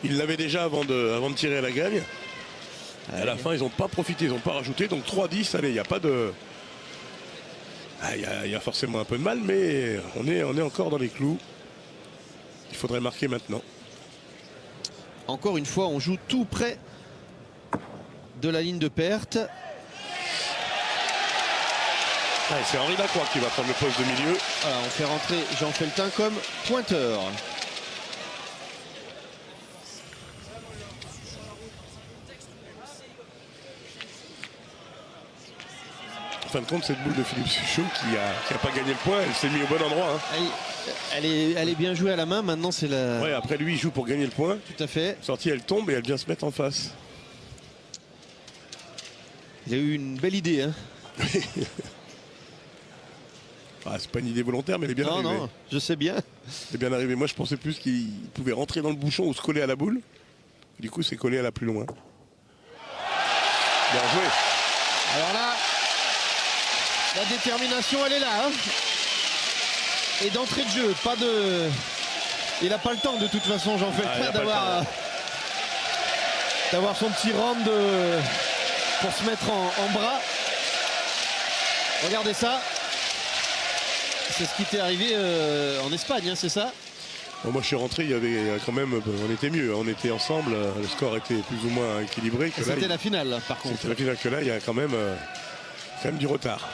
Ils l'avaient déjà avant de tirer à la gagne. À la fin, ils n'ont pas profité, ils n'ont pas rajouté. Donc 3-10, allez, il n'y a pas de... Il y a forcément un peu de mal, mais on est encore dans les clous. Il faudrait marquer maintenant. Encore une fois, on joue tout près de la ligne de perte. C'est Henri Lacroix qui va prendre le poste de milieu. Voilà, on fait rentrer Jean Feltin comme pointeur. En fin de compte, cette boule de Philippe Suchot qui a pas gagné le point, elle s'est mise au bon endroit. Hein. Elle est bien jouée à la main, maintenant c'est la... Ouais, après lui, il joue pour gagner le point. Tout à fait. Sortie, elle tombe et elle vient se mettre en face. Il a eu une belle idée. Hein. C'est pas une idée volontaire, mais elle est bien arrivée. Non, je sais bien. Elle est bien arrivée. Moi, je pensais plus qu'il pouvait rentrer dans le bouchon ou se coller à la boule. Du coup, c'est collé à la plus loin. Bien joué. Alors là, la détermination, elle est là. Hein. Et d'entrée de jeu, pas de... Il n'a pas le temps de toute façon, Jean Feltin, d'avoir son petit round pour se mettre en bras. Regardez ça. C'est ce qui t'est arrivé en Espagne, hein, c'est ça? Bon, moi je suis rentré, il y avait quand même, on était mieux, on était ensemble, le score était plus ou moins équilibré. C'était la finale par contre. C'était la finale que là, il y a quand même du retard.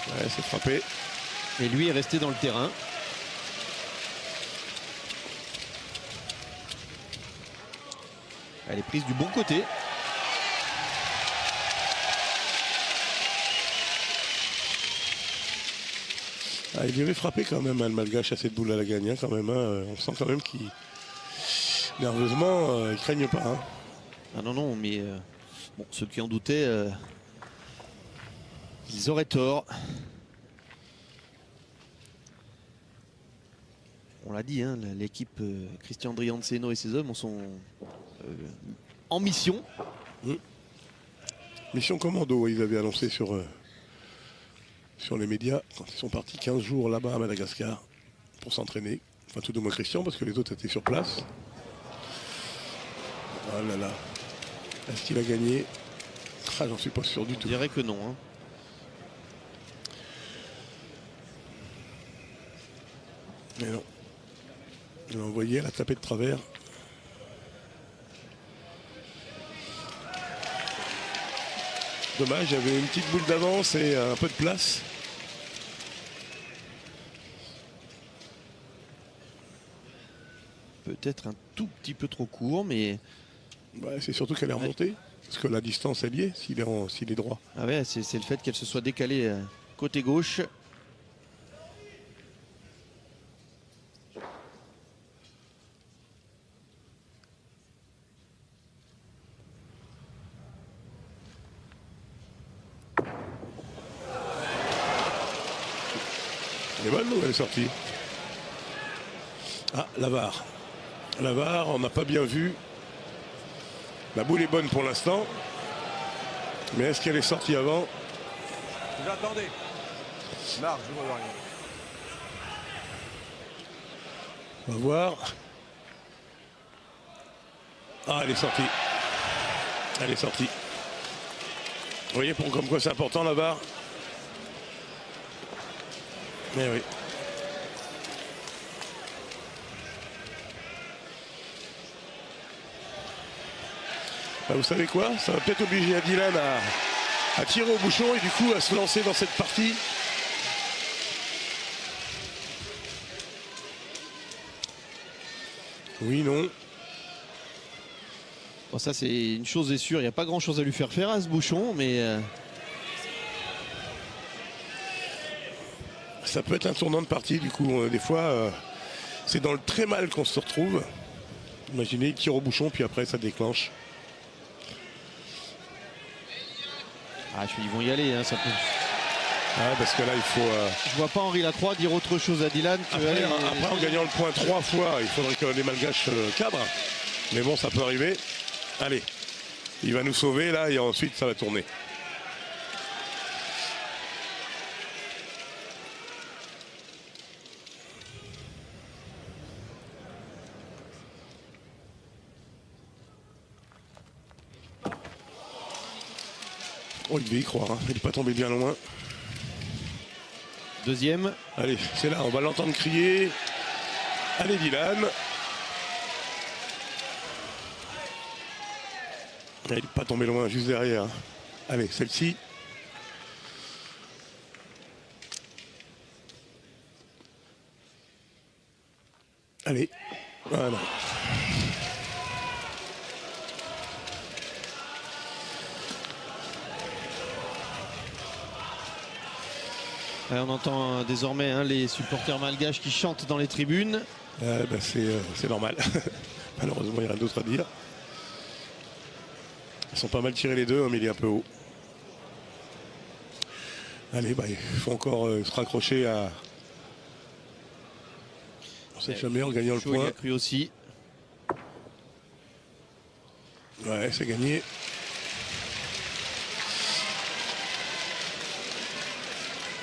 Ouais, c'est frappé. Et lui est resté dans le terrain. Elle est prise du bon côté. Il y avait frappé quand même, hein, le Malgache à cette boule à la gagne, hein, quand même. Hein, on sent quand même qu'il, nerveusement, ils craignent pas. Hein. Ah non, mais bon, ceux qui en doutaient, ils auraient tort. On l'a dit, hein, l'équipe Christian Drianceno et ses hommes sont en mission. Mission commando, ils avaient annoncé sur les médias quand ils sont partis 15 jours là-bas à Madagascar pour s'entraîner. Enfin, tout de moins Christian, parce que les autres étaient sur place. Oh là là. Est-ce qu'il a gagné? J'en suis pas sûr du tout. Je dirais que non. Hein. Mais non. Il l'a envoyé à la tapée de travers. Dommage, il y avait une petite boule d'avance et un peu de place. Peut-être un tout petit peu trop court, mais... C'est surtout qu'elle est remontée. Parce que la distance est liée s'il est droit. Ah ouais, c'est le fait qu'elle se soit décalée côté gauche. Elle est bonne ou elle est sortie? Ah, la VAR. La VAR, on n'a pas bien vu. La boule est bonne pour l'instant. Mais est-ce qu'elle est sortie avant? J'attendais. Marc, je vois rien. On va voir. Ah, elle est sortie. Elle est sortie. Vous voyez comme quoi c'est important la VAR? Mais oui. Vous savez quoi? Ça va peut-être obliger Adilan à tirer au bouchon et du coup à se lancer dans cette partie. Oui, non. Bon, ça c'est une chose est sûre, il n'y a pas grand chose à lui faire faire à ce bouchon, mais... Ça peut être un tournant de partie, du coup, des fois, c'est dans le très mal qu'on se retrouve. Imaginez, il tire au bouchon, puis après ça déclenche. Ah, ils vont y aller, hein, ça peut. Ah, parce que là, il faut... Je vois pas Henri Lacroix dire autre chose à Dylan que Après, en gagnant le point 3 fois, il faudrait que les Malgaches cadrent. Mais bon, ça peut arriver. Allez, il va nous sauver là et ensuite ça va tourner. Oh, il devait y croire, hein. Il n'est pas tombé bien loin. Deuxième. Allez, c'est là, on va l'entendre crier. Allez, Dylan. Il n'est pas tombé loin, juste derrière. Allez, celle-ci. Allez, voilà. On entend désormais hein, les supporters malgaches qui chantent dans les tribunes. C'est normal. Malheureusement, il n'y a rien d'autre à dire. Ils sont pas mal tirés les deux, mais il est un peu haut. Allez, il faut encore se raccrocher à... On sait jamais en gagnant le point. Il a cru aussi. Ouais, c'est gagné.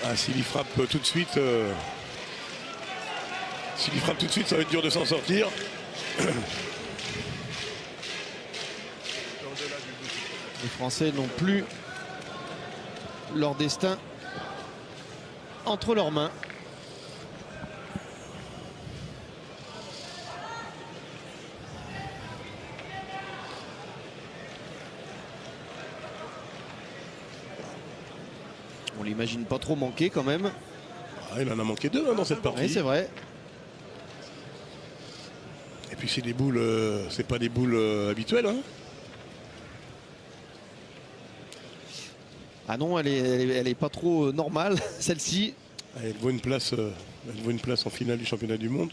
Ah, s'il y frappe tout de suite, ça va être dur de s'en sortir. Les Français n'ont plus leur destin entre leurs mains. On l'imagine pas trop manquer quand même. Ah, il en a manqué deux hein, dans cette partie. Oui, c'est vrai. Et puis c'est des boules, c'est pas des boules habituelles. Hein. Ah non, elle est pas trop normale, celle-ci. Elle vaut une place en finale du championnat du monde.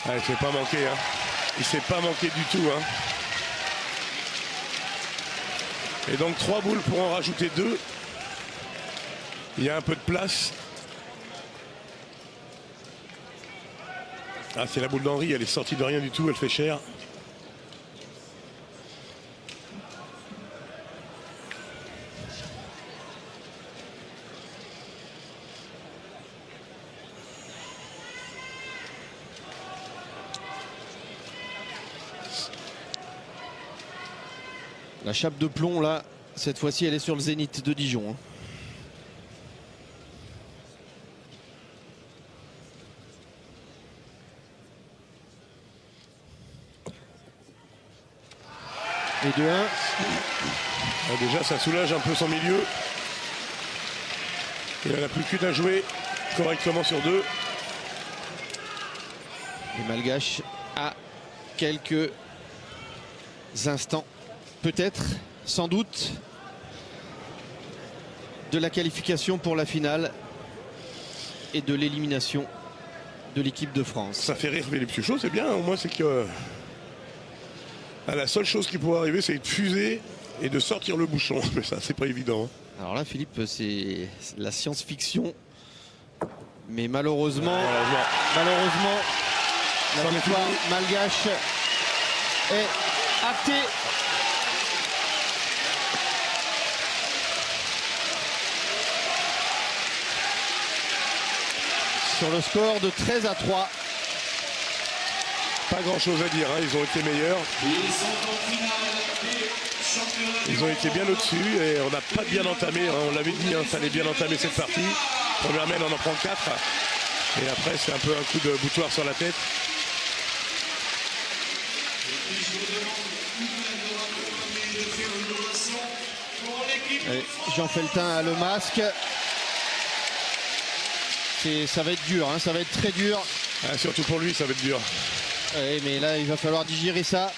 Ah, il ne s'est pas manqué. Hein. Il ne s'est pas manqué du tout. Hein. Et donc 3 boules pour en rajouter 2. Il y a un peu de place. Ah, c'est la boule d'Henri, elle est sortie de rien du tout, elle fait cher. La chape de plomb, là, cette fois-ci, elle est sur le Zénith de Dijon. Hein. Et 2-1. Ah, déjà, ça soulage un peu son milieu. Il n'en a plus qu'une à jouer correctement sur 2. Les Malgaches à quelques instants, peut-être, sans doute, de la qualification pour la finale et de l'élimination de l'équipe de France. Ça fait rire Philippe Suchot, c'est bien. Au moins, c'est que la seule chose qui pourrait arriver, c'est de fuser et de sortir le bouchon. Mais ça, c'est pas évident. Hein. Alors là, Philippe, c'est la science-fiction. Mais malheureusement, la victoire malgache est actée. Sur le score de 13-3. Pas grand chose à dire, hein. Ils ont été meilleurs. Ils ont été bien au-dessus et on n'a pas bien entamé, hein. On l'avait dit, hein, ça allait bien entamer cette partie. Première main, on en prend 4. Et après, c'est un peu un coup de boutoir sur la tête. Allez, Jean Feltin a le masque. Ça va être dur, hein, ça va être très dur. Ah, surtout pour lui, ça va être dur. Ouais, mais là, il va falloir digérer ça.